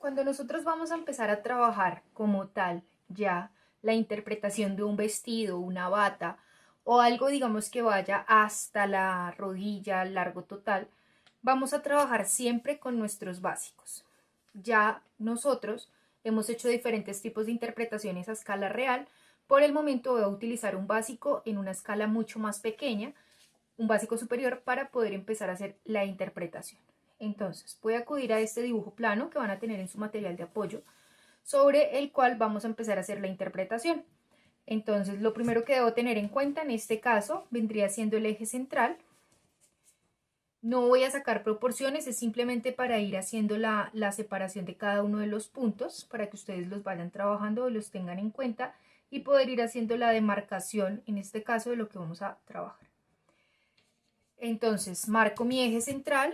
Cuando nosotros vamos a empezar a trabajar como tal ya la interpretación de un vestido, una bata o algo digamos que vaya hasta la rodilla, largo total, vamos a trabajar siempre con nuestros básicos. Ya nosotros hemos hecho diferentes tipos de interpretaciones a escala real. Por el momento voy a utilizar un básico en una escala mucho más pequeña, un básico superior, para poder empezar a hacer la interpretación. Entonces voy a acudir a este dibujo plano que van a tener en su material de apoyo, sobre el cual vamos a empezar a hacer la interpretación. Entonces lo primero que debo tener en cuenta en este caso vendría siendo el eje central. No voy a sacar proporciones, es simplemente para ir haciendo la separación de cada uno de los puntos, para que ustedes los vayan trabajando o los tengan en cuenta y poder ir haciendo la demarcación, en este caso, de lo que vamos a trabajar. Entonces marco mi eje central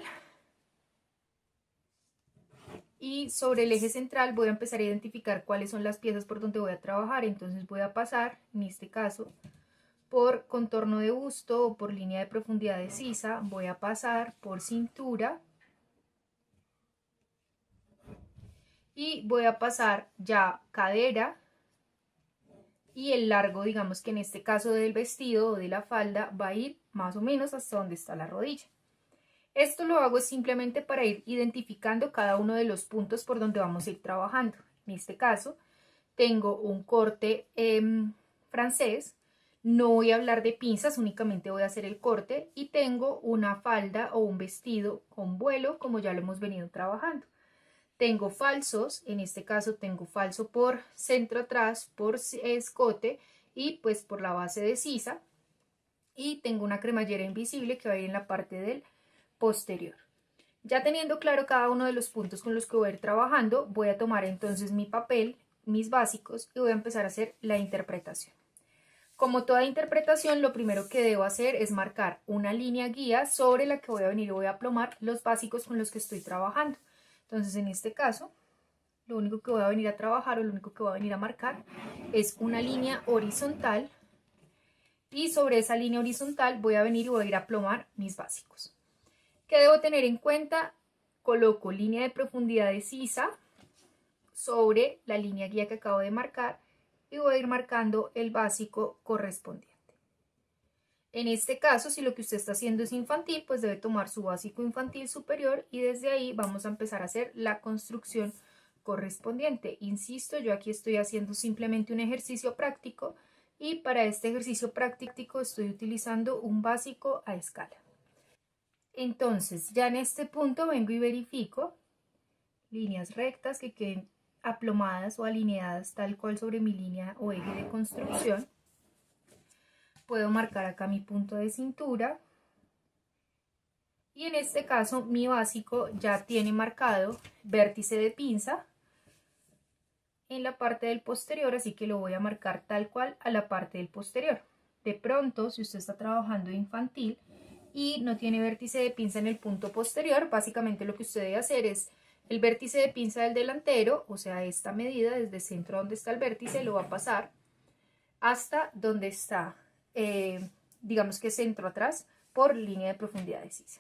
y sobre el eje central voy a empezar a identificar cuáles son las piezas por donde voy a trabajar. Entonces voy a pasar, en este caso, por contorno de busto o por línea de profundidad de sisa, voy a pasar por cintura y voy a pasar ya cadera y el largo, digamos que en este caso del vestido o de la falda, va a ir más o menos hasta donde está la rodilla. Esto lo hago simplemente para ir identificando cada uno de los puntos por donde vamos a ir trabajando. En este caso, tengo un corte francés, no voy a hablar de pinzas, únicamente voy a hacer el corte, y tengo una falda o un vestido con vuelo, como ya lo hemos venido trabajando. Tengo falsos, en este caso tengo falso por centro atrás, por escote y pues por la base de sisa, y tengo una cremallera invisible que va a ir en la parte del posterior. Ya teniendo claro cada uno de los puntos con los que voy a ir trabajando, voy a tomar entonces mi papel, mis básicos, y voy a empezar a hacer la interpretación. Como toda interpretación, lo primero que debo hacer es marcar una línea guía sobre la que voy a venir y voy a aplomar los básicos con los que estoy trabajando. Entonces, en este caso, lo único que voy a venir a trabajar o lo único que voy a venir a marcar es una línea horizontal, y sobre esa línea horizontal voy a venir y voy a ir a aplomar mis básicos. ¿Qué debo tener en cuenta? Coloco línea de profundidad de sisa sobre la línea guía que acabo de marcar y voy a ir marcando el básico correspondiente. En este caso, si lo que usted está haciendo es infantil, pues debe tomar su básico infantil superior y desde ahí vamos a empezar a hacer la construcción correspondiente. Insisto, yo aquí estoy haciendo simplemente un ejercicio práctico y para este ejercicio práctico estoy utilizando un básico a escala. Entonces, ya en este punto vengo y verifico líneas rectas que queden aplomadas o alineadas tal cual sobre mi línea o eje de construcción. Puedo marcar acá mi punto de cintura y en este caso mi básico ya tiene marcado vértice de pinza en la parte del posterior, así que lo voy a marcar tal cual a la parte del posterior. De pronto, si usted está trabajando infantil y no tiene vértice de pinza en el punto posterior, básicamente lo que usted debe hacer es el vértice de pinza del delantero, o sea, esta medida desde el centro donde está el vértice, lo va a pasar hasta donde está, digamos que centro atrás, por línea de profundidad de sisa.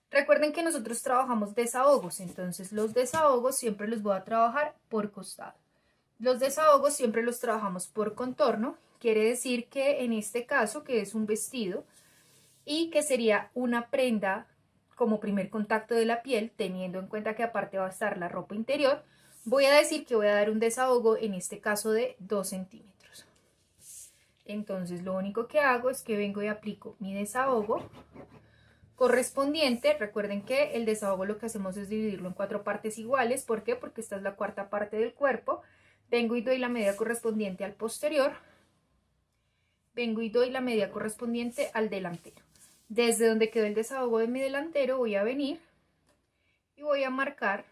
Recuerden que nosotros trabajamos desahogos, entonces los desahogos siempre los voy a trabajar por costado. Los desahogos siempre los trabajamos por contorno, quiere decir que en este caso, que es un vestido y que sería una prenda como primer contacto de la piel, teniendo en cuenta que aparte va a estar la ropa interior, voy a decir que voy a dar un desahogo en este caso de 2 centímetros. Entonces lo único que hago es que vengo y aplico mi desahogo correspondiente. Recuerden que el desahogo lo que hacemos es dividirlo en 4 partes iguales. ¿Por qué? Porque esta es la cuarta parte del cuerpo. Vengo y doy la medida correspondiente al posterior. Vengo y doy la medida correspondiente al delantero. Desde donde quedó el desahogo de mi delantero voy a venir y voy a marcar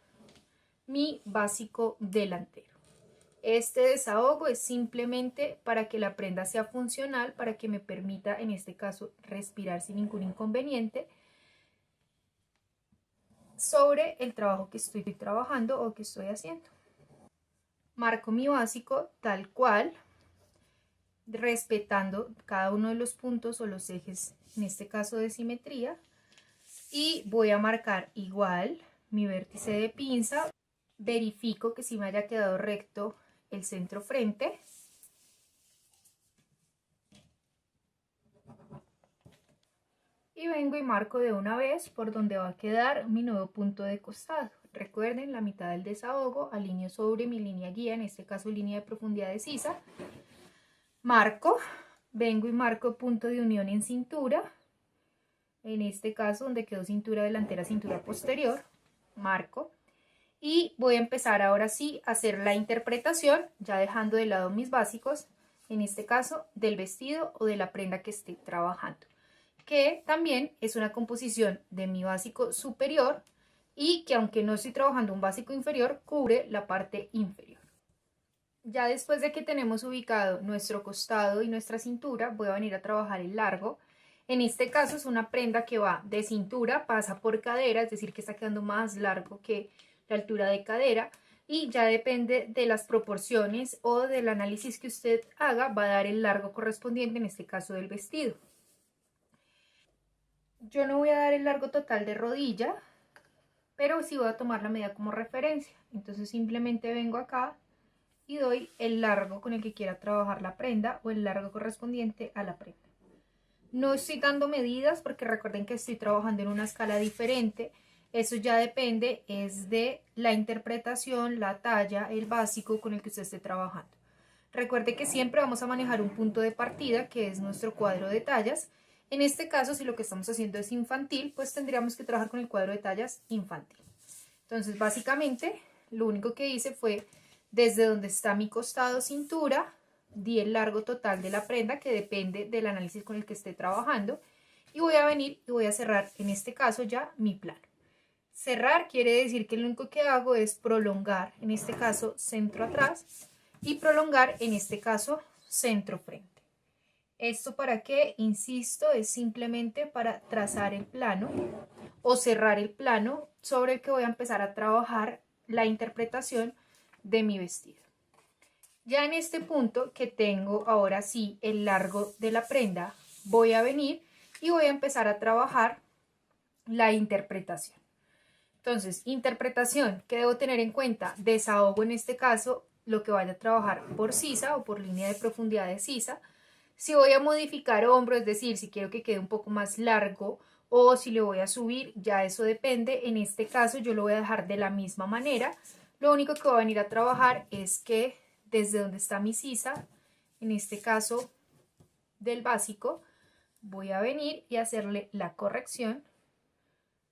mi básico delantero. Este desahogo es simplemente para que la prenda sea funcional, para que me permita en este caso respirar sin ningún inconveniente sobre el trabajo que estoy trabajando o que estoy haciendo. Marco mi básico tal cual, respetando cada uno de los puntos o los ejes, en este caso de simetría, y voy a marcar igual mi vértice de pinza verifico que sí me haya quedado recto el centro frente. Y vengo y marco de una vez por donde va a quedar mi nuevo punto de costado. Recuerden, la mitad del desahogo alineo sobre mi línea guía, en este caso línea de profundidad de sisa. Marco, vengo y marco punto de unión en cintura. En este caso donde quedó cintura delantera, cintura posterior. Marco. Y voy a empezar ahora sí a hacer la interpretación, ya dejando de lado mis básicos, en este caso del vestido o de la prenda que esté trabajando, que también es una composición de mi básico superior y que aunque no estoy trabajando un básico inferior, cubre la parte inferior. Ya después de que tenemos ubicado nuestro costado y nuestra cintura, voy a venir a trabajar el largo. En este caso es una prenda que va de cintura, pasa por cadera, es decir que está quedando más largo que la altura de cadera, y ya depende de las proporciones o del análisis que usted haga, va a dar el largo correspondiente, en este caso del vestido. Yo no voy a dar el largo total de rodilla, pero sí voy a tomar la medida como referencia. Entonces simplemente vengo acá y doy el largo con el que quiera trabajar la prenda o el largo correspondiente a la prenda. No estoy dando medidas porque recuerden que estoy trabajando en una escala diferente. Eso ya depende, es de la interpretación, la talla, el básico con el que usted esté trabajando. Recuerde que siempre vamos a manejar un punto de partida, que es nuestro cuadro de tallas. En este caso, si lo que estamos haciendo es infantil, pues tendríamos que trabajar con el cuadro de tallas infantil. Entonces, básicamente, lo único que hice fue, desde donde está mi costado cintura, di el largo total de la prenda, que depende del análisis con el que esté trabajando, y voy a venir y voy a cerrar, en este caso ya, mi plano. Cerrar quiere decir que lo único que hago es prolongar, en este caso, centro atrás, y prolongar, en este caso, centro frente. ¿Esto para qué? Insisto, es simplemente para trazar el plano o cerrar el plano sobre el que voy a empezar a trabajar la interpretación de mi vestido. Ya en este punto que tengo ahora sí el largo de la prenda, voy a venir y voy a empezar a trabajar la interpretación. Entonces, interpretación, ¿qué debo tener en cuenta? Desahogo en este caso lo que vaya a trabajar por sisa o por línea de profundidad de sisa. Si voy a modificar hombro, es decir, si quiero que quede un poco más largo o si le voy a subir, ya eso depende. En este caso yo lo voy a dejar de la misma manera. Lo único que voy a venir a trabajar es que desde donde está mi sisa, en este caso del básico, voy a venir y hacerle la corrección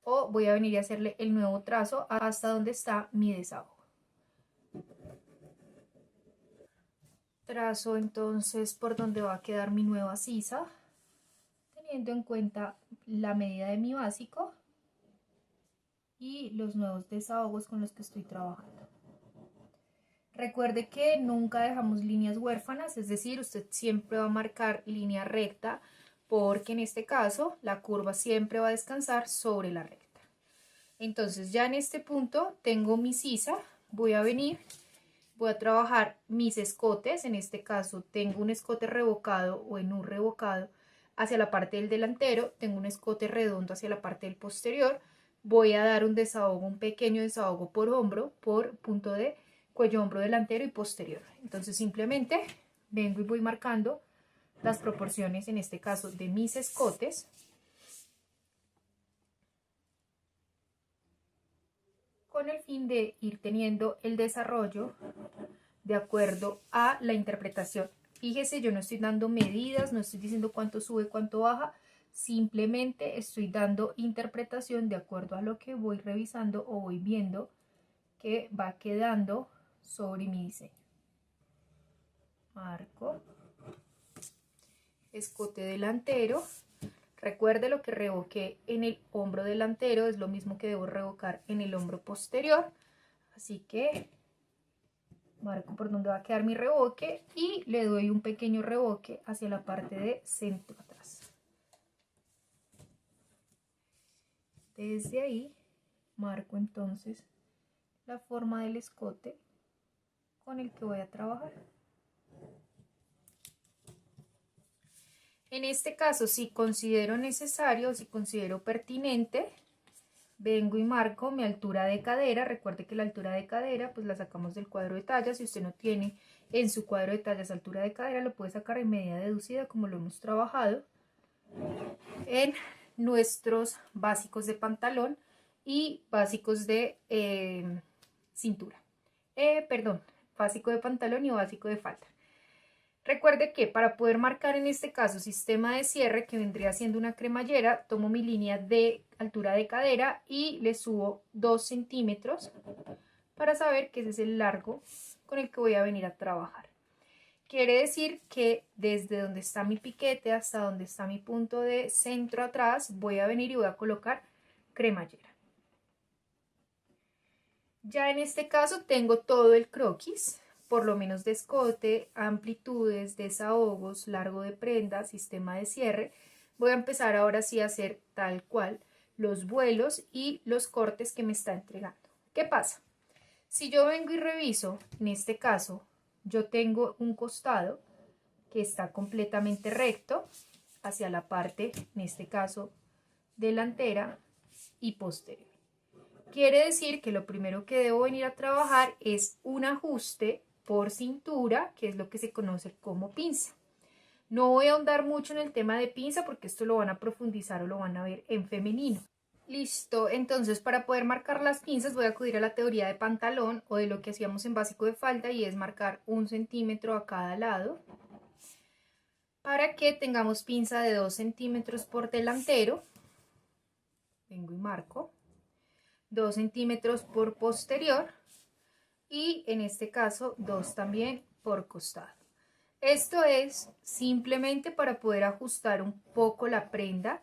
o voy a venir y hacerle el nuevo trazo hasta donde está mi desahogo. Trazo entonces por donde va a quedar mi nueva sisa, teniendo en cuenta la medida de mi básico y los nuevos desahogos con los que estoy trabajando. Recuerde que nunca dejamos líneas huérfanas, es decir, usted siempre va a marcar línea recta porque en este caso la curva siempre va a descansar sobre la recta. Entonces ya en este punto tengo mi sisa, voy a venir, voy a trabajar mis escotes, en este caso tengo un escote revocado o en un revocado hacia la parte del delantero, tengo un escote redondo hacia la parte del posterior, voy a dar un desahogo, un pequeño desahogo por hombro, por punto de cuello, hombro delantero y posterior. Entonces simplemente vengo y voy marcando las proporciones, en este caso de mis escotes, con el fin de ir teniendo el desarrollo de acuerdo a la interpretación. Fíjese, yo no estoy dando medidas, no estoy diciendo cuánto sube, cuánto baja, simplemente estoy dando interpretación de acuerdo a lo que voy revisando o voy viendo que va quedando sobre mi diseño. Marco, escote delantero. Recuerde, lo que revoqué en el hombro delantero es lo mismo que debo revocar en el hombro posterior. Así que marco por donde va a quedar mi revoque y le doy un pequeño revoque hacia la parte de centro atrás. Desde ahí marco entonces la forma del escote con el que voy a trabajar. En este caso, si considero necesario, si considero pertinente, vengo y marco mi altura de cadera. Recuerde que la altura de cadera pues la sacamos del cuadro de tallas. Si usted no tiene en su cuadro de tallas altura de cadera, lo puede sacar en medida deducida como lo hemos trabajado en nuestros básicos de pantalón y básicos de cintura. Perdón, básico de pantalón y básico de falda. Recuerde que para poder marcar en este caso sistema de cierre, que vendría siendo una cremallera, tomo mi línea de altura de cadera y le subo 2 centímetros para saber que ese es el largo con el que voy a venir a trabajar. Quiere decir que desde donde está mi piquete hasta donde está mi punto de centro atrás, voy a venir y voy a colocar cremallera. Ya en este caso tengo todo el croquis, por lo menos de escote, amplitudes, desahogos, largo de prenda, sistema de cierre. Voy a empezar ahora sí a hacer tal cual los vuelos y los cortes que me está entregando. ¿Qué pasa? Si yo vengo y reviso, en este caso, yo tengo un costado que está completamente recto hacia la parte, en este caso, delantera y posterior. Quiere decir que lo primero que debo venir a trabajar es un ajuste por cintura, que es lo que se conoce como pinza. No voy a ahondar mucho en el tema de pinza porque esto lo van a profundizar o lo van a ver en femenino. Listo, entonces para poder marcar las pinzas voy a acudir a la teoría de pantalón o de lo que hacíamos en básico de falda, y es marcar 1 centímetro a cada lado para que tengamos pinza de 2 centímetros por delantero. Vengo y marco 2 centímetros por posterior y en este caso 2 también por costado. Esto es simplemente para poder ajustar un poco la prenda,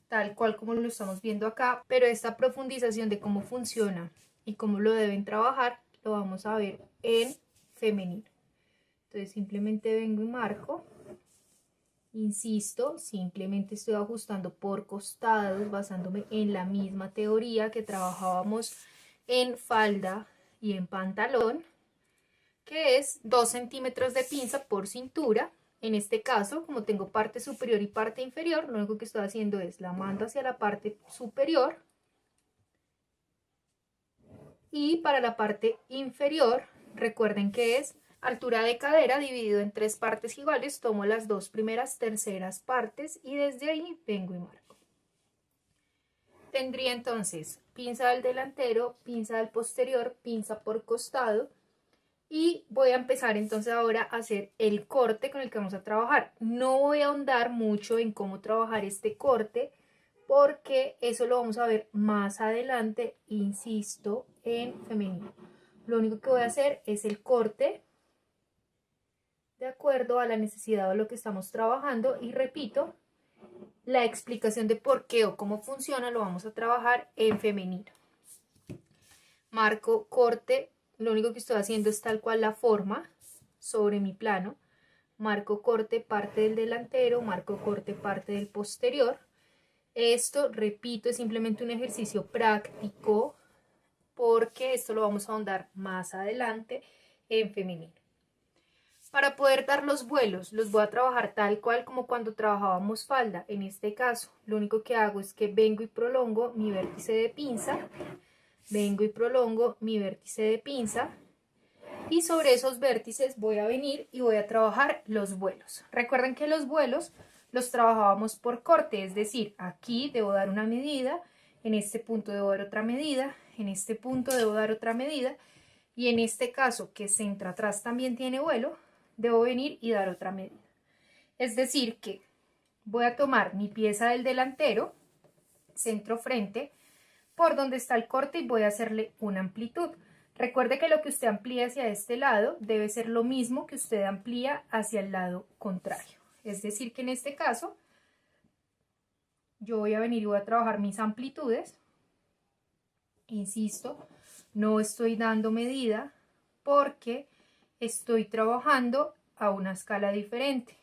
tal cual como lo estamos viendo acá, pero esta profundización de cómo funciona y cómo lo deben trabajar lo vamos a ver en femenino. Entonces simplemente vengo y marco. Insisto, simplemente estoy ajustando por costados basándome en la misma teoría que trabajábamos en falda y en pantalón, que es 2 centímetros de pinza por cintura. En este caso, como tengo parte superior y parte inferior, lo único que estoy haciendo es la mando hacia la parte superior, y para la parte inferior, recuerden que es altura de cadera dividido en 3 partes iguales, tomo las 2 primeras terceras partes y desde ahí vengo y marco. Tendría entonces pinza del delantero, pinza del posterior, pinza por costado, y voy a empezar entonces ahora a hacer el corte con el que vamos a trabajar. No voy a ahondar mucho en cómo trabajar este corte porque eso lo vamos a ver más adelante, insisto, en femenino. Lo único que voy a hacer es el corte de acuerdo a la necesidad o lo que estamos trabajando, y repito, la explicación de por qué o cómo funciona lo vamos a trabajar en femenino. Marco corte, lo único que estoy haciendo es tal cual la forma sobre mi plano. Marco corte parte del delantero, marco corte parte del posterior. Esto, repito, es simplemente un ejercicio práctico porque esto lo vamos a ahondar más adelante en femenino. Para poder dar los vuelos, los voy a trabajar tal cual como cuando trabajábamos falda. En este caso, lo único que hago es que vengo y prolongo mi vértice de pinza, vengo y prolongo mi vértice de pinza, y sobre esos vértices voy a venir y voy a trabajar los vuelos. Recuerden que los vuelos los trabajábamos por corte, es decir, aquí debo dar una medida, en este punto debo dar otra medida, en este punto debo dar otra medida, y en este caso que centro atrás también tiene vuelo, debo venir y dar otra medida. Es decir que voy a tomar mi pieza del delantero, centro frente, por donde está el corte, y voy a hacerle una amplitud. Recuerde que lo que usted amplía hacia este lado debe ser lo mismo que usted amplía hacia el lado contrario. Es decir que en este caso yo voy a venir y voy a trabajar mis amplitudes. Insisto, no estoy dando medida porque estoy trabajando a una escala diferente,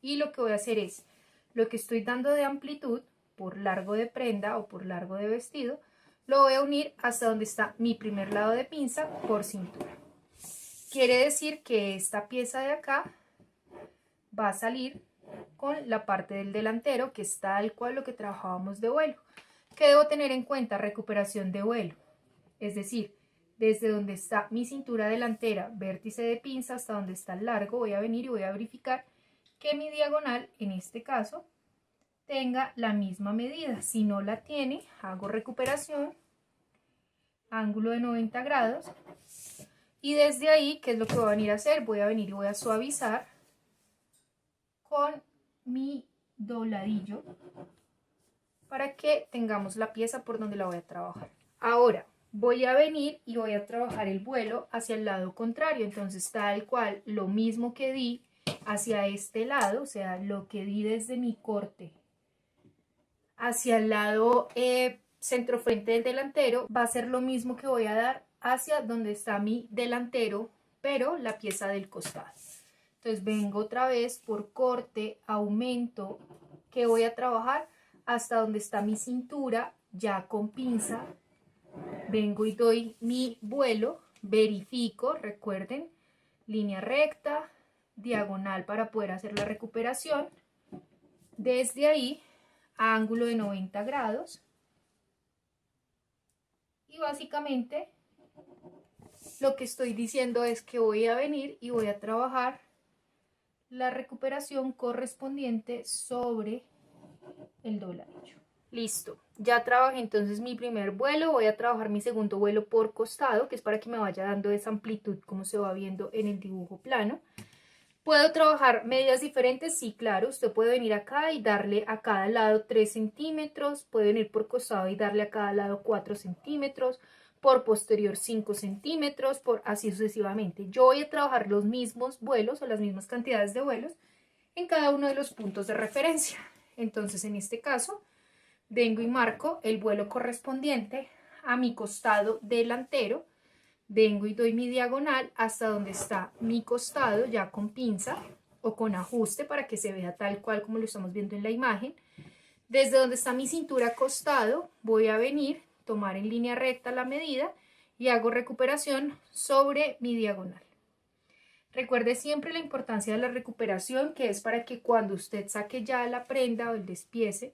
y lo que voy a hacer es lo que estoy dando de amplitud por largo de prenda o por largo de vestido, lo voy a unir hasta donde está mi primer lado de pinza por cintura. Quiere decir que esta pieza de acá va a salir con la parte del delantero, que es tal cual lo que trabajábamos de vuelo. ¿Qué debo tener en cuenta? Recuperación de vuelo, es decir, desde donde está mi cintura delantera, vértice de pinza, hasta donde está el largo, voy a venir y voy a verificar que mi diagonal, en este caso, tenga la misma medida. Si no la tiene, hago recuperación, ángulo de 90 grados, y desde ahí, ¿qué es lo que voy a venir a hacer? Voy a venir y voy a suavizar con mi dobladillo para que tengamos la pieza por donde la voy a trabajar. Ahora voy a venir y voy a trabajar el vuelo hacia el lado contrario, entonces tal cual lo mismo que di hacia este lado, o sea, lo que di desde mi corte hacia el lado centrofrente del delantero, va a ser lo mismo que voy a dar hacia donde está mi delantero, pero la pieza del costado. Entonces vengo otra vez por corte, aumento, que voy a trabajar hasta donde está mi cintura, ya con pinza. Vengo y doy mi vuelo, verifico, recuerden, línea recta, diagonal para poder hacer la recuperación. Desde ahí, ángulo de 90 grados. Y básicamente lo que estoy diciendo es que voy a venir y voy a trabajar la recuperación correspondiente sobre el dobladillo. Listo, ya trabajé entonces mi primer vuelo, voy a trabajar mi segundo vuelo por costado, que es para que me vaya dando esa amplitud como se va viendo en el dibujo plano. ¿Puedo trabajar medidas diferentes? Sí, claro, usted puede venir acá y darle a cada lado 3 centímetros, puede venir por costado y darle a cada lado 4 centímetros, por posterior 5 centímetros, por así sucesivamente. Yo voy a trabajar los mismos vuelos o las mismas cantidades de vuelos en cada uno de los puntos de referencia. Entonces, en este caso, vengo y marco el vuelo correspondiente a mi costado delantero. Vengo y doy mi diagonal hasta donde está mi costado, ya con pinza o con ajuste para que se vea tal cual como lo estamos viendo en la imagen. Desde donde está mi cintura costado, voy a venir, tomar en línea recta la medida y hago recuperación sobre mi diagonal. Recuerde siempre la importancia de la recuperación, que es para que cuando usted saque ya la prenda o el despiece,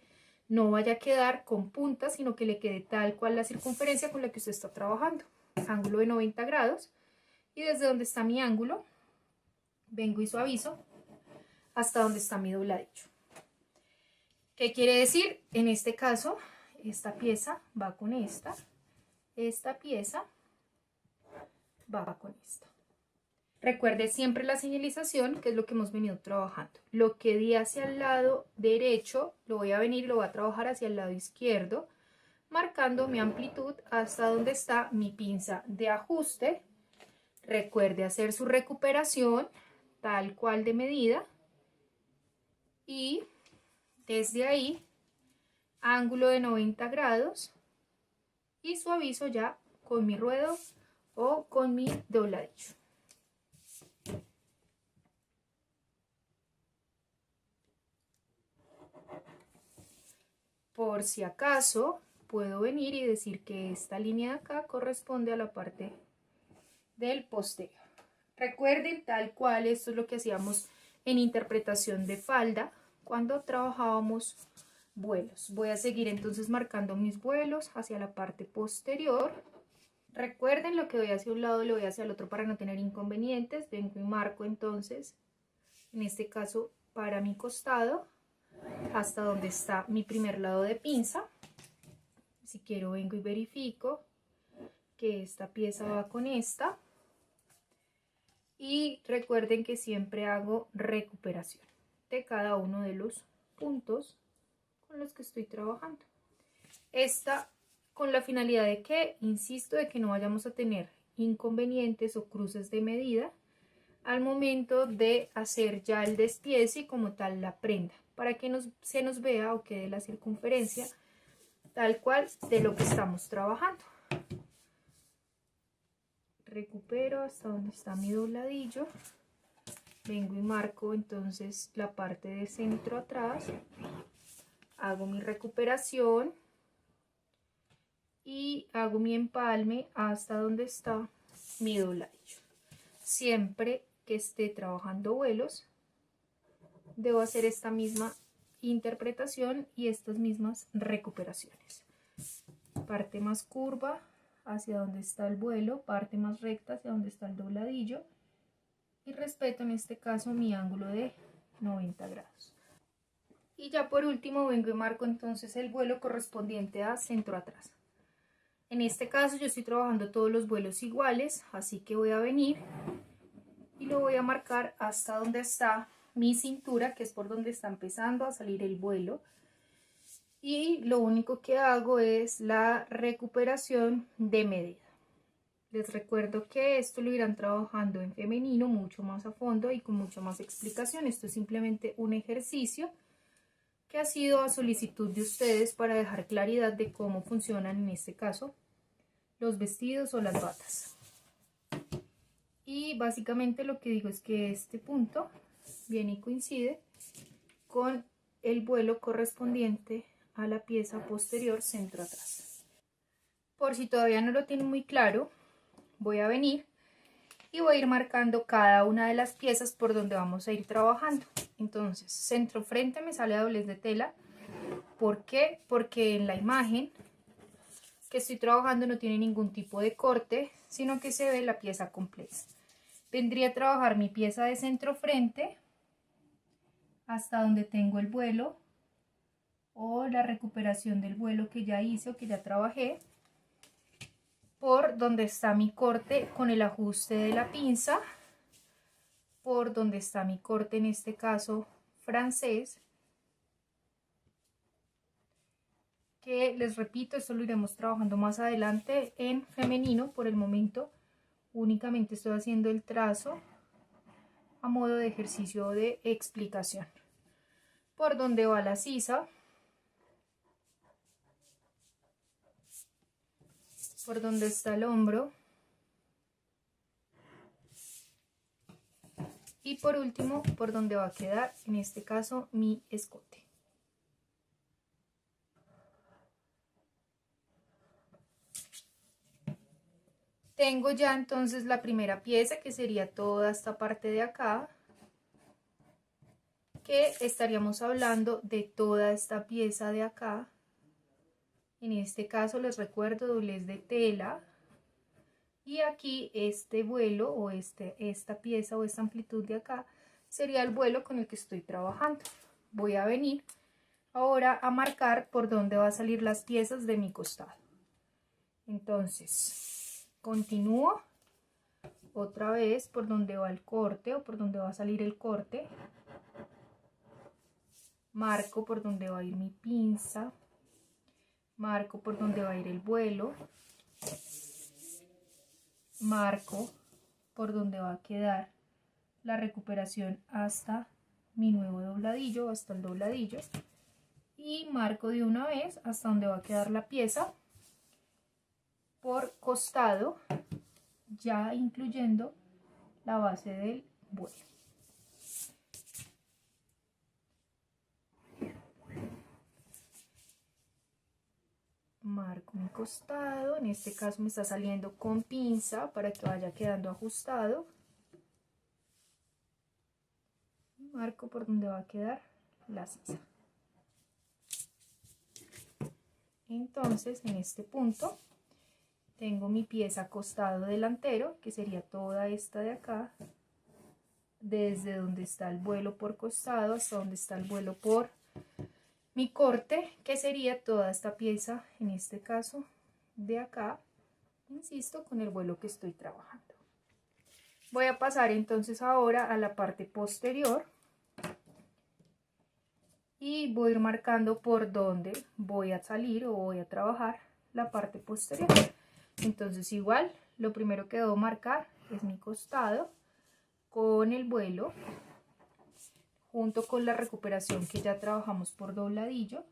no vaya a quedar con puntas, sino que le quede tal cual la circunferencia con la que usted está trabajando. Ángulo de 90 grados, y desde donde está mi ángulo vengo y suavizo hasta donde está mi dobladillo. ¿Qué quiere decir? En este caso, esta pieza va con esta pieza va con esta. Recuerde siempre la señalización, que es lo que hemos venido trabajando. Lo que di hacia el lado derecho, lo voy a venir y lo voy a trabajar hacia el lado izquierdo, marcando mi amplitud hasta donde está mi pinza de ajuste. Recuerde hacer su recuperación tal cual de medida y desde ahí ángulo de 90 grados y suavizo ya con mi ruedo o con mi dobladillo. Por si acaso puedo venir y decir que esta línea de acá corresponde a la parte del posterior. Recuerden tal cual, esto es lo que hacíamos en interpretación de falda cuando trabajábamos vuelos. Voy a seguir entonces marcando mis vuelos hacia la parte posterior. Recuerden, lo que doy hacia un lado lo voy hacia el otro para no tener inconvenientes. Vengo y marco entonces, en este caso para mi costado, hasta donde está mi primer lado de pinza. Si quiero vengo y verifico que esta pieza va con esta. Y recuerden que siempre hago recuperación de cada uno de los puntos con los que estoy trabajando. Esta con la finalidad de que, insisto, de que no vayamos a tener inconvenientes o cruces de medida al momento de hacer ya el despiece y como tal la prenda, para que se nos vea o quede la circunferencia tal cual de lo que estamos trabajando. Recupero hasta donde está mi dobladillo, vengo y marco entonces la parte de centro atrás, hago mi recuperación y hago mi empalme hasta donde está mi dobladillo. Siempre que esté trabajando vuelos debo hacer esta misma interpretación y estas mismas recuperaciones. parte más curva hacia donde está el vuelo, parte más recta hacia donde está el dobladillo, y respeto en este caso mi ángulo de 90 grados. Y ya por último vengo y marco entonces el vuelo correspondiente a centro atrás. En este caso yo estoy trabajando todos los vuelos iguales, así que voy a venir y lo voy a marcar hasta donde está mi cintura, que es por donde está empezando a salir el vuelo. Y lo único que hago es la recuperación de medida. Les recuerdo que esto lo irán trabajando en femenino mucho más a fondo y con mucho más explicación. Esto es simplemente un ejercicio que ha sido a solicitud de ustedes para dejar claridad de cómo funcionan en este caso los vestidos o las batas. Y básicamente lo que digo es que este punto viene y coincide con el vuelo correspondiente a la pieza posterior centro atrás. Por si todavía no lo tienen muy claro, voy a venir y voy a ir marcando cada una de las piezas por donde vamos a ir trabajando. Entonces, centro frente me sale a doblez de tela. ¿Por qué? Porque en la imagen que estoy trabajando no tiene ningún tipo de corte, sino que se ve la pieza completa. Vendría a trabajar mi pieza de centro frente hasta donde tengo el vuelo o la recuperación del vuelo que ya hice o que ya trabajé, por donde está mi corte con el ajuste de la pinza, por donde está mi corte en este caso francés, que les repito, esto lo iremos trabajando más adelante en femenino. Por el momento únicamente estoy haciendo el trazo a modo de ejercicio de explicación. Por donde va la sisa, por donde está el hombro, y por último por donde va a quedar en este caso mi escote. Tengo ya entonces la primera pieza, que sería toda esta parte de acá, que estaríamos hablando de toda esta pieza de acá. En este caso les recuerdo doblez de tela, y aquí este vuelo o esta pieza o esta amplitud de acá sería el vuelo con el que estoy trabajando. Voy a venir ahora a marcar por dónde va a salir las piezas de mi costado. Entonces continúo otra vez por donde va el corte o por donde va a salir el corte, marco por donde va a ir mi pinza, marco por donde va a ir el vuelo, marco por donde va a quedar la recuperación hasta mi nuevo dobladillo, hasta el dobladillo, y marco de una vez hasta donde va a quedar la pieza por costado, ya incluyendo la base del vuelo. Marco mi costado, en este caso me está saliendo con pinza para que vaya quedando ajustado. Marco por donde va a quedar la sisa. Entonces en este punto tengo mi pieza costado delantero, que sería toda esta de acá, desde donde está el vuelo por costado hasta donde está el vuelo por mi corte, que sería toda esta pieza, en este caso de acá, insisto, con el vuelo que estoy trabajando. Voy a pasar entonces ahora a la parte posterior y voy a ir marcando por dónde voy a salir o voy a trabajar la parte posterior. Entonces igual, lo primero que debo marcar es mi costado con el vuelo, junto con la recuperación que ya trabajamos por dobladillo.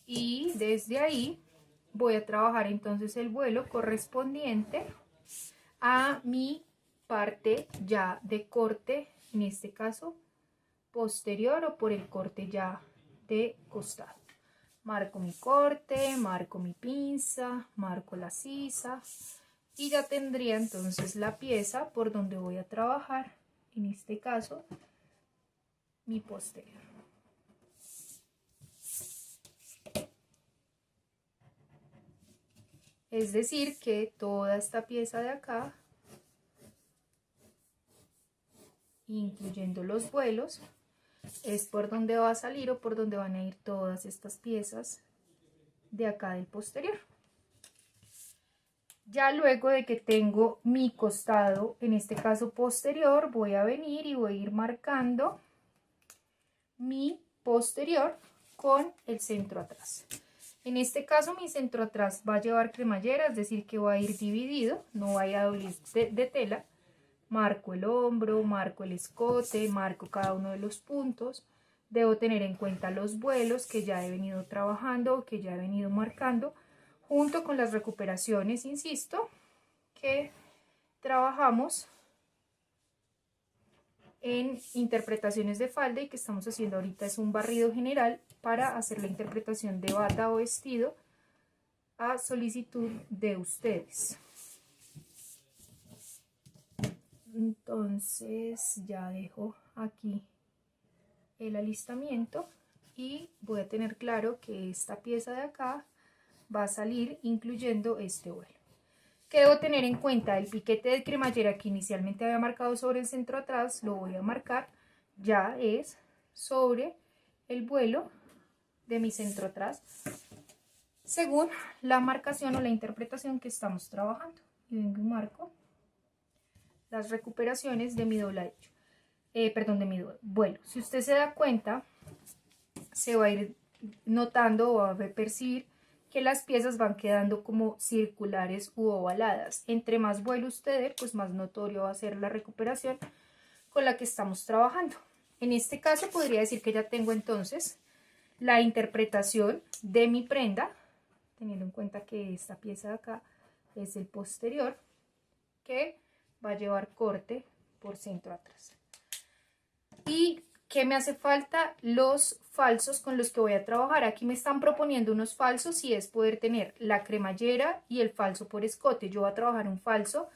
Y desde ahí voy a trabajar entonces el vuelo correspondiente a mi parte ya de corte, en este caso posterior, o por el corte ya de costado. Marco mi corte, marco mi pinza, marco la sisa y ya tendría entonces la pieza por donde voy a trabajar, en este caso mi posterior. Es decir que toda esta pieza de acá, incluyendo los vuelos, es por donde va a salir o por donde van a ir todas estas piezas de acá del posterior. Ya luego de que tengo mi costado, en este caso posterior, voy a venir y voy a ir marcando mi posterior con el centro atrás. En este caso mi centro atrás va a llevar cremallera, es decir que va a ir dividido, no vaya a doblar de tela. Marco el hombro, marco el escote, marco cada uno de los puntos. Debo tener en cuenta los vuelos que ya he venido trabajando o que ya he venido marcando, junto con las recuperaciones, insisto, que trabajamos en interpretaciones de falda y que estamos haciendo ahorita es un barrido general para hacer la interpretación de bata o vestido a solicitud de ustedes. Entonces ya dejo aquí el alistamiento y voy a tener claro que esta pieza de acá va a salir incluyendo este vuelo. ¿Qué debo tener en cuenta? El piquete de cremallera que inicialmente había marcado sobre el centro atrás, lo voy a marcar ya es sobre el vuelo de mi centro atrás, según la marcación o la interpretación que estamos trabajando. Y vengo y marco las recuperaciones de mi dobladillo, de mi vuelo. Si usted se da cuenta, se va a ir notando o va a percibir que las piezas van quedando como circulares u ovaladas. Entre más vuelo usted dé, pues más notorio va a ser la recuperación con la que estamos trabajando. En este caso podría decir que ya tengo entonces la interpretación de mi prenda, teniendo en cuenta que esta pieza de acá es el posterior, que va a llevar corte por centro atrás. ¿Y qué me hace falta? Los falsos con los que voy a trabajar. Aquí me están proponiendo unos falsos y es poder tener la cremallera y el falso por escote. Yo voy a trabajar un falso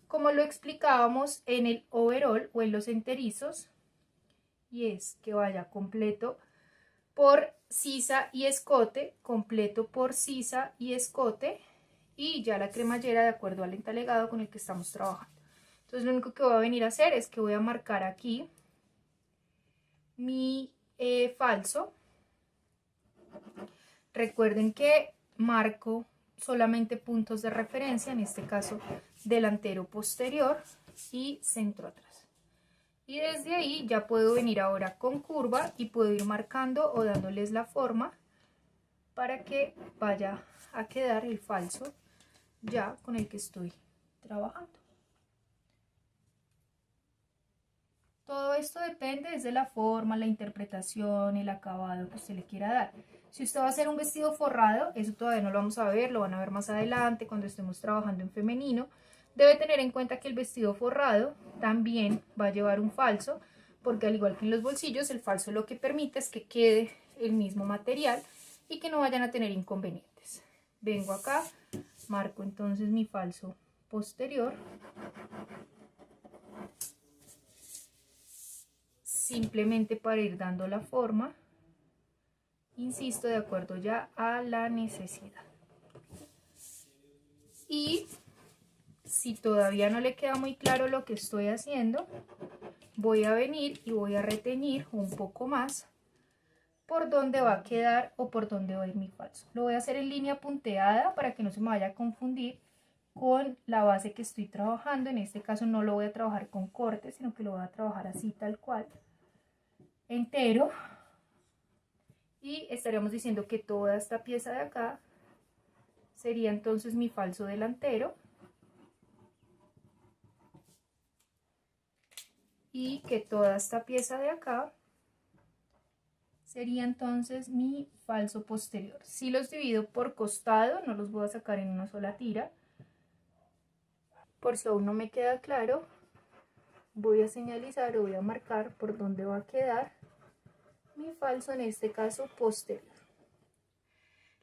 como lo explicábamos en el overall o en los enterizos, y es que vaya completo por sisa y escote, completo por sisa y escote, y ya la cremallera de acuerdo al entalegado con el que estamos trabajando. Entonces lo único que voy a venir a hacer es que voy a marcar aquí mi falso. Recuerden que marco solamente puntos de referencia, en este caso delantero posterior y centro atrás. Y desde ahí ya puedo venir ahora con curva y puedo ir marcando o dándoles la forma para que vaya a quedar el falso ya con el que estoy trabajando. Todo esto depende de la forma, la interpretación, el acabado que usted le quiera dar. Si usted va a hacer un vestido forrado, eso todavía no lo vamos a ver, lo van a ver más adelante cuando estemos trabajando en femenino. Debe tener en cuenta que el vestido forrado también va a llevar un falso, porque al igual que en los bolsillos, el falso lo que permite es que quede el mismo material y que no vayan a tener inconvenientes. Vengo acá, marco entonces mi falso posterior. Simplemente para ir dando la forma, insisto, de acuerdo ya a la necesidad. Y si todavía no le queda muy claro lo que estoy haciendo, voy a venir y voy a reteñir un poco más por donde va a quedar o por donde va a ir mi falso. Lo voy a hacer en línea punteada para que no se me vaya a confundir con la base que estoy trabajando. En este caso no lo voy a trabajar con corte, sino que lo voy a trabajar así tal cual, entero. Y estaríamos diciendo que toda esta pieza de acá sería entonces mi falso delantero y que toda esta pieza de acá sería entonces mi falso posterior. Si los divido por costado, no los voy a sacar en una sola tira, por si aún no me queda claro, voy a señalizar o voy a marcar por dónde va a quedar mi falso, en este caso posterior.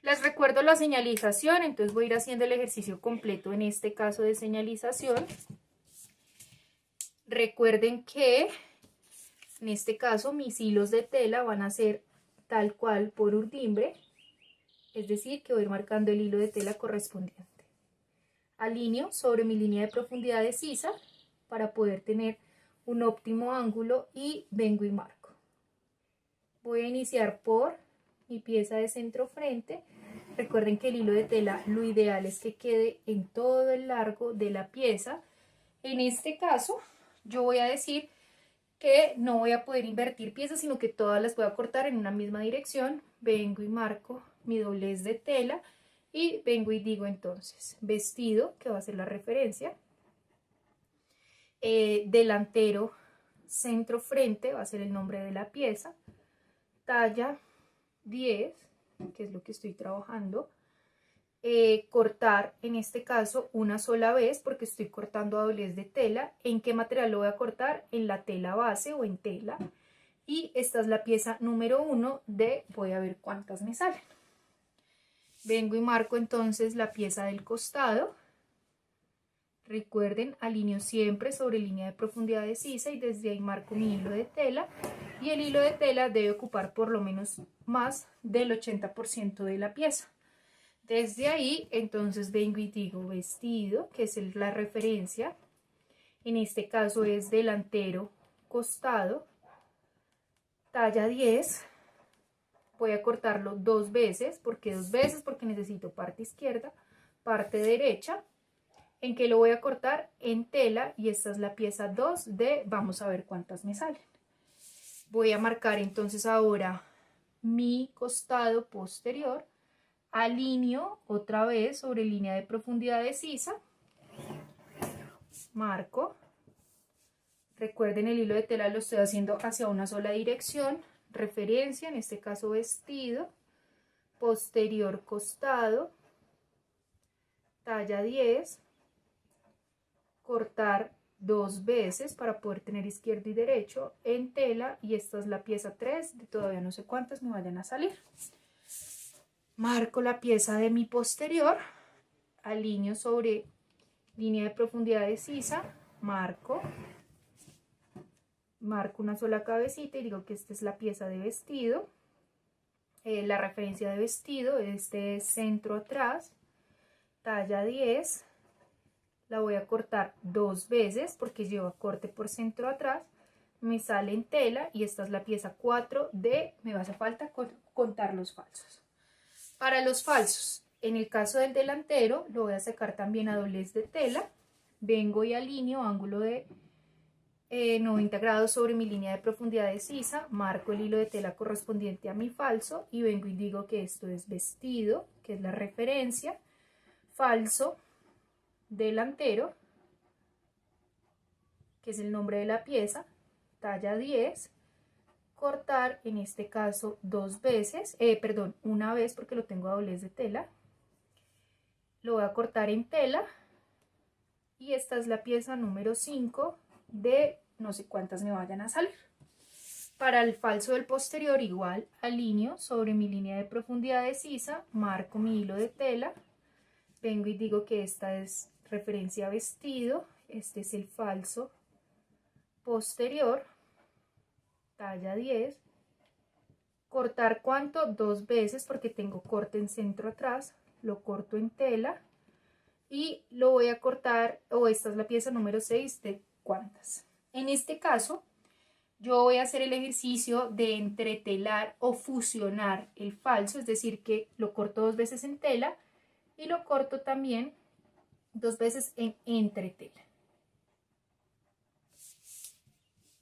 Les recuerdo la señalización, entonces voy a ir haciendo el ejercicio completo en este caso de señalización. Recuerden que en este caso mis hilos de tela van a ser tal cual por urdimbre, es decir que voy a ir marcando el hilo de tela correspondiente. Alineo sobre mi línea de profundidad de sisa para poder tener un óptimo ángulo y vengo y marco. Voy a iniciar por mi pieza de centro frente. Recuerden que el hilo de tela lo ideal es que quede en todo el largo de la pieza. En este caso yo voy a decir que no voy a poder invertir piezas, sino que todas las voy a cortar en una misma dirección. Vengo y marco mi doblez de tela y vengo y digo entonces vestido, que va a ser la referencia, delantero, centro frente, va a ser el nombre de la pieza, talla 10, que es lo que estoy trabajando, cortar en este caso una sola vez porque estoy cortando a doblez de tela. ¿En qué material lo voy a cortar? En la tela base o en tela. Y esta es la pieza número 1 de, voy a ver cuántas me salen. Vengo y marco entonces la pieza del costado. Recuerden, alineo siempre sobre línea de profundidad de sisa y desde ahí marco mi hilo de tela. Y el hilo de tela debe ocupar por lo menos más del 80% de la pieza. Desde ahí, entonces vengo y digo vestido, que es la referencia. En este caso es delantero, costado, talla 10. Voy a cortarlo dos veces. ¿Por qué dos veces? Porque necesito parte izquierda, parte derecha. ¿En qué lo voy a cortar? En tela, y esta es la pieza 2 de, vamos a ver cuántas me salen. Voy a marcar entonces ahora mi costado posterior. Alineo otra vez sobre línea de profundidad de sisa, marco. Recuerden, el hilo de tela lo estoy haciendo hacia una sola dirección. Referencia, en este caso vestido, posterior costado, talla 10, cortar dos veces para poder tener izquierdo y derecho en tela, y esta es la pieza 3, de todavía no sé cuántas me vayan a salir. Marco la pieza de mi posterior, alineo sobre línea de profundidad de sisa, marco una sola cabecita y digo que esta es la pieza de vestido. La referencia de vestido, este es centro atrás, talla 10, la voy a cortar dos veces porque lleva corte por centro atrás, me sale en tela y esta es la pieza 4 de, me hace falta contar los falsos. Para los falsos, en el caso del delantero, lo voy a sacar también a doblez de tela, vengo y alineo ángulo de 90 grados sobre mi línea de profundidad de sisa, marco el hilo de tela correspondiente a mi falso y vengo y digo que esto es vestido, que es la referencia, falso, delantero, que es el nombre de la pieza, talla 10, cortar en este caso dos veces, una vez porque lo tengo a doblez de tela, lo voy a cortar en tela y esta es la pieza número 5 de no sé cuántas me vayan a salir. Para el falso del posterior igual, alineo sobre mi línea de profundidad de sisa, marco mi hilo de tela, vengo y digo que esta es referencia vestido, este es el falso posterior, talla 10, cortar ¿cuánto? Dos veces porque tengo corte en centro atrás, lo corto en tela y lo voy a cortar, o esta es la pieza número 6 de cuántas. En este caso yo voy a hacer el ejercicio de entretelar o fusionar el falso, es decir que lo corto dos veces en tela y lo corto también dos veces en entretela.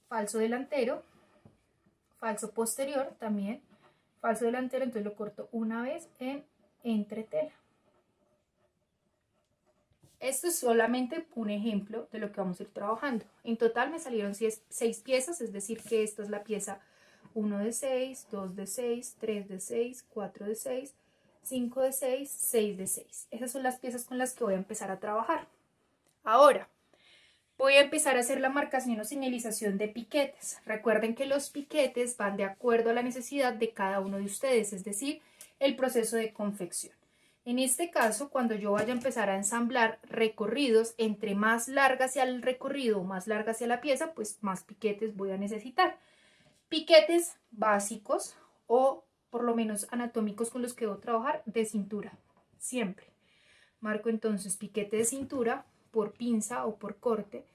Falso delantero, falso posterior también, falso delantero, entonces lo corto una vez en entretela. Esto es solamente un ejemplo de lo que vamos a ir trabajando. En total me salieron 6 piezas, es decir que esta es la pieza 1 de 6, 2 de 6, 3 de 6, 4 de 6, 5 de 6, 6 de 6. Esas son las piezas con las que voy a empezar a trabajar. Ahora, voy a empezar a hacer la marcación o señalización de piquetes. Recuerden que los piquetes van de acuerdo a la necesidad de cada uno de ustedes, es decir, el proceso de confección. En este caso, cuando yo vaya a empezar a ensamblar recorridos, entre más larga sea el recorrido o más larga sea la pieza, pues más piquetes voy a necesitar. Piquetes básicos o por lo menos anatómicos con los que debo trabajar de cintura, siempre. Marco entonces piquete de cintura por pinza o por corte,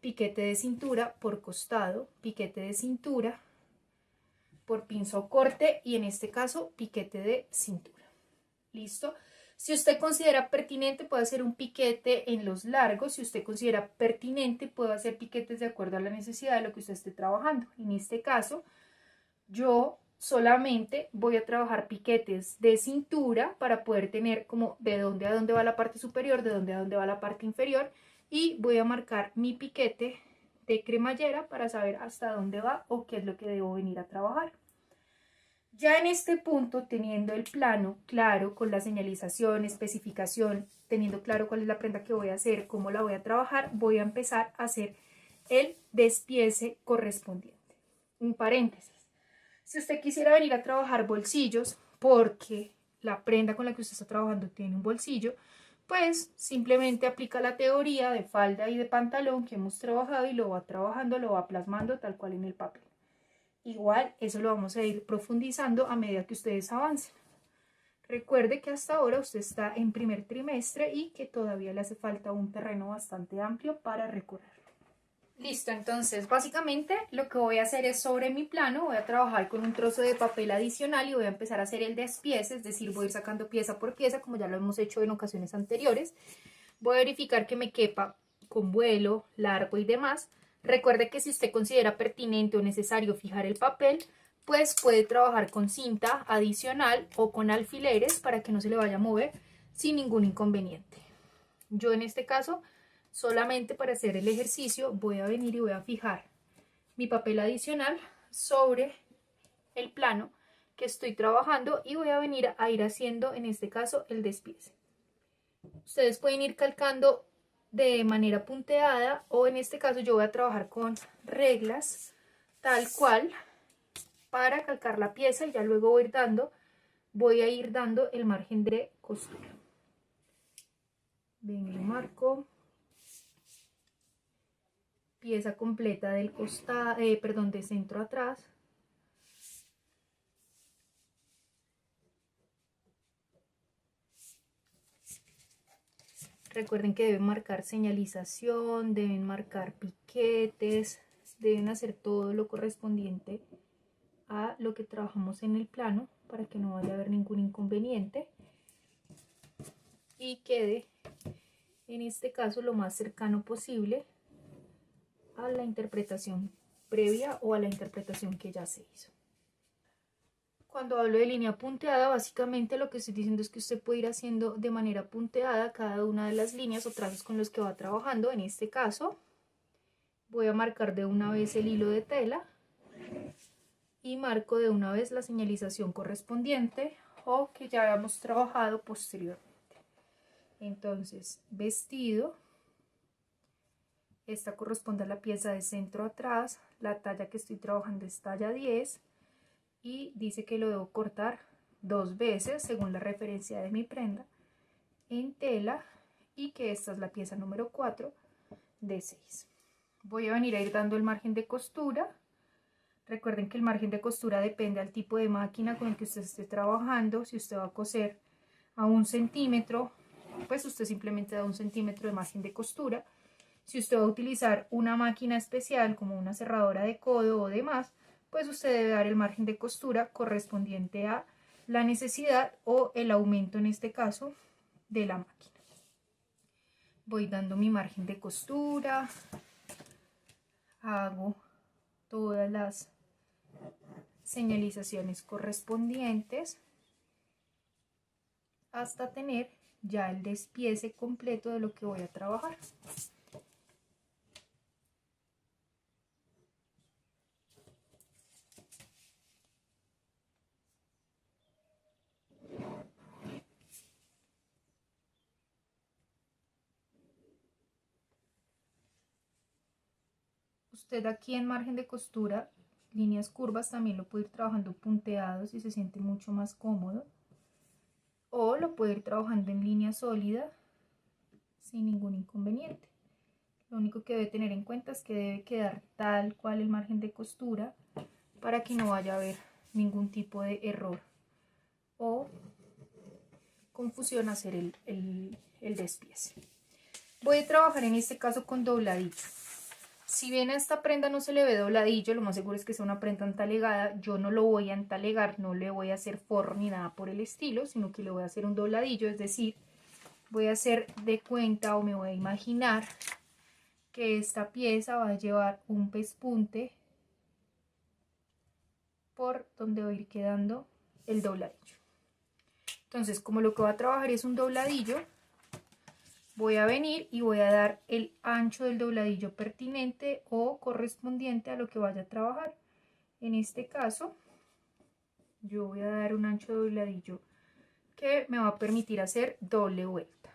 piquete de cintura por costado, piquete de cintura por pinza o corte y en este caso piquete de cintura. ¿Listo? Si usted considera pertinente, puede hacer un piquete en los largos. Si usted considera pertinente, puede hacer piquetes de acuerdo a la necesidad de lo que usted esté trabajando. En este caso, yo solamente voy a trabajar piquetes de cintura para poder tener como de dónde a dónde va la parte superior, de dónde a dónde va la parte inferior, y voy a marcar mi piquete de cremallera para saber hasta dónde va o qué es lo que debo venir a trabajar. Ya en este punto, teniendo el plano claro con la señalización, especificación, teniendo claro cuál es la prenda que voy a hacer, cómo la voy a trabajar, voy a empezar a hacer el despiece correspondiente. Un paréntesis. Si usted quisiera venir a trabajar bolsillos, porque la prenda con la que usted está trabajando tiene un bolsillo, pues simplemente aplica la teoría de falda y de pantalón que hemos trabajado y lo va trabajando, lo va plasmando tal cual en el papel. Igual, eso lo vamos a ir profundizando a medida que ustedes avancen. Recuerde que hasta ahora usted está en primer trimestre y que todavía le hace falta un terreno bastante amplio para recorrer. Listo, entonces básicamente lo que voy a hacer es sobre mi plano, voy a trabajar con un trozo de papel adicional y voy a empezar a hacer el despiece, es decir, voy a ir sacando pieza por pieza como ya lo hemos hecho en ocasiones anteriores. Voy a verificar que me quepa con vuelo, largo y demás. Recuerde que si usted considera pertinente o necesario fijar el papel, pues puede trabajar con cinta adicional o con alfileres para que no se le vaya a mover sin ningún inconveniente. Yo en este caso, solamente para hacer el ejercicio, voy a venir y voy a fijar mi papel adicional sobre el plano que estoy trabajando y voy a venir a ir haciendo en este caso el despiece. Ustedes pueden ir calcando de manera punteada o en este caso yo voy a trabajar con reglas tal cual para calcar la pieza y ya luego voy a ir dando el margen de costura. Ven y marco pieza completa del costado, perdón, de centro atrás. Recuerden que deben marcar señalización, deben marcar piquetes, deben hacer todo lo correspondiente a lo que trabajamos en el plano para que no vaya a haber ningún inconveniente y quede en este caso lo más cercano posible a la interpretación previa o a la interpretación que ya se hizo. Cuando hablo de línea punteada, básicamente lo que estoy diciendo es que usted puede ir haciendo de manera punteada cada una de las líneas o trazos con los que va trabajando. En este caso voy a marcar de una vez el hilo de tela y marco de una vez la señalización correspondiente o que ya habíamos trabajado posteriormente. Entonces, vestido, esta corresponde a la pieza de centro atrás, la talla que estoy trabajando es talla 10 y dice que lo debo cortar 2 veces según la referencia de mi prenda en tela y que esta es la pieza número 4 de 6. Voy a venir a ir dando el margen de costura. Recuerden que el margen de costura depende del tipo de máquina con el que usted esté trabajando. Si usted va a coser a 1 centímetro, pues usted simplemente da 1 centímetro de margen de costura. Si usted va a utilizar una máquina especial como una cerradora de codo o demás, pues usted debe dar el margen de costura correspondiente a la necesidad o el aumento en este caso de la máquina. Voy dando mi margen de costura, hago todas las señalizaciones correspondientes hasta tener ya el despiece completo de lo que voy a trabajar. Usted aquí en margen de costura, líneas curvas, también lo puede ir trabajando punteado si se siente mucho más cómodo. puedo ir trabajando en línea sólida sin ningún inconveniente. Lo único que debe tener en cuenta es que debe quedar tal cual el margen de costura para que no vaya a haber ningún tipo de error o confusión hacer el despiece. Voy a trabajar en este caso con dobladillo. Si bien a esta prenda no se le ve dobladillo, lo más seguro es que sea una prenda entalegada. Yo no lo voy a entalegar, no le voy a hacer forro ni nada por el estilo, sino que le voy a hacer un dobladillo, es decir, voy a hacer de cuenta o me voy a imaginar que esta pieza va a llevar un pespunte por donde va a ir quedando el dobladillo. Entonces, como lo que voy a trabajar es un dobladillo, voy a venir y voy a dar el ancho del dobladillo pertinente o correspondiente a lo que vaya a trabajar. En este caso, yo voy a dar un ancho de dobladillo que me va a permitir hacer doble vuelta.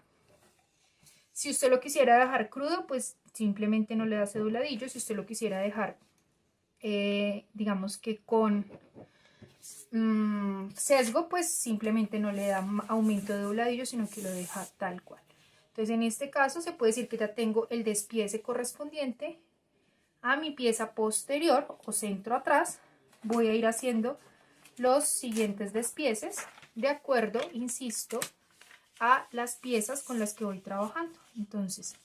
Si usted lo quisiera dejar crudo, pues simplemente no le hace dobladillo. Si usted lo quisiera dejar, digamos que con sesgo, pues simplemente no le da aumento de dobladillo, sino que lo deja tal cual. Entonces en este caso se puede decir que ya tengo el despiece correspondiente a mi pieza posterior o centro atrás. Voy a ir haciendo los siguientes despieces de acuerdo, insisto, a las piezas con las que voy trabajando. Entonces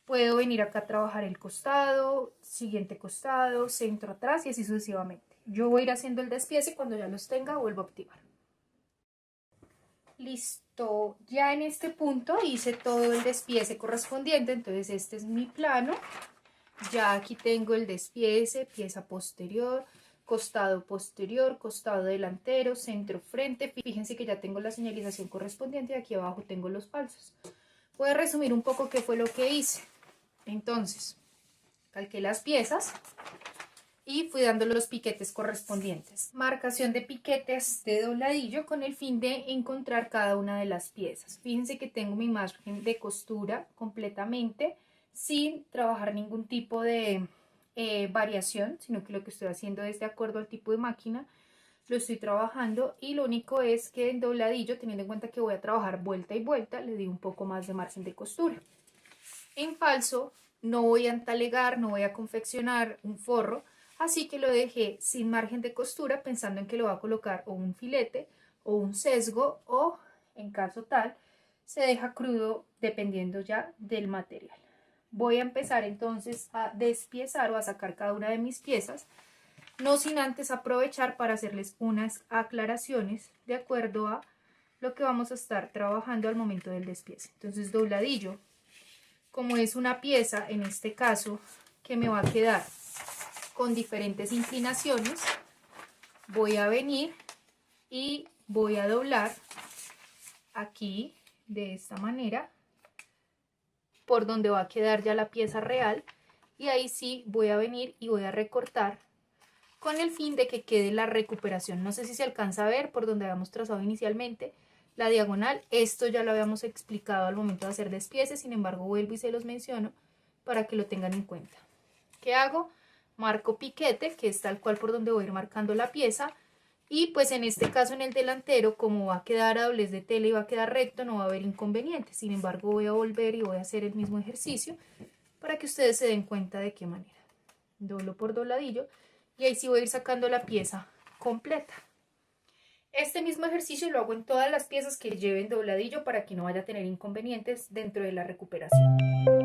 puedo venir acá a trabajar el costado, siguiente costado, centro atrás y así sucesivamente. Yo voy a ir haciendo el despiece y cuando ya los tenga vuelvo a activar. Listo, ya en este punto hice todo el despiece correspondiente, entonces este es mi plano. Ya aquí tengo el despiece, pieza posterior, costado posterior, costado delantero, centro frente. Fíjense que ya tengo la señalización correspondiente y aquí abajo tengo los falsos. Voy a resumir un poco qué fue lo que hice. Entonces, calqué las piezas y fui dando los piquetes correspondientes. Marcación de piquetes de dobladillo con el fin de encontrar cada una de las piezas. Fíjense que tengo mi margen de costura completamente sin trabajar ningún tipo de variación, sino que lo que estoy haciendo es de acuerdo al tipo de máquina, lo estoy trabajando y lo único es que en dobladillo, teniendo en cuenta que voy a trabajar vuelta y vuelta, le di un poco más de margen de costura. En falso no voy a entalegar, no voy a confeccionar un forro, así que lo dejé sin margen de costura pensando en que lo va a colocar o un filete o un sesgo o, en caso tal, se deja crudo dependiendo ya del material. Voy a empezar entonces a despiezar o a sacar cada una de mis piezas, no sin antes aprovechar para hacerles unas aclaraciones de acuerdo a lo que vamos a estar trabajando al momento del despiece. Entonces, dobladillo, como es una pieza, en este caso, que me va a quedar con diferentes inclinaciones, voy a venir y voy a doblar aquí de esta manera por donde va a quedar ya la pieza real y ahí sí voy a venir y voy a recortar con el fin de que quede la recuperación. No sé si se alcanza a ver por donde habíamos trazado inicialmente la diagonal. Esto ya lo habíamos explicado al momento de hacer despiece, sin embargo vuelvo y se los menciono para que lo tengan en cuenta. ¿Qué hago? Marco piquete, que es tal cual por donde voy a ir marcando la pieza, y pues en este caso en el delantero, como va a quedar a doblez de tela y va a quedar recto, no va a haber inconveniente. Sin embargo voy a volver y voy a hacer el mismo ejercicio para que ustedes se den cuenta de qué manera. Doblo por dobladillo y ahí sí voy a ir sacando la pieza completa. Este mismo ejercicio lo hago en todas las piezas que lleven dobladillo para que no vaya a tener inconvenientes dentro de la recuperación.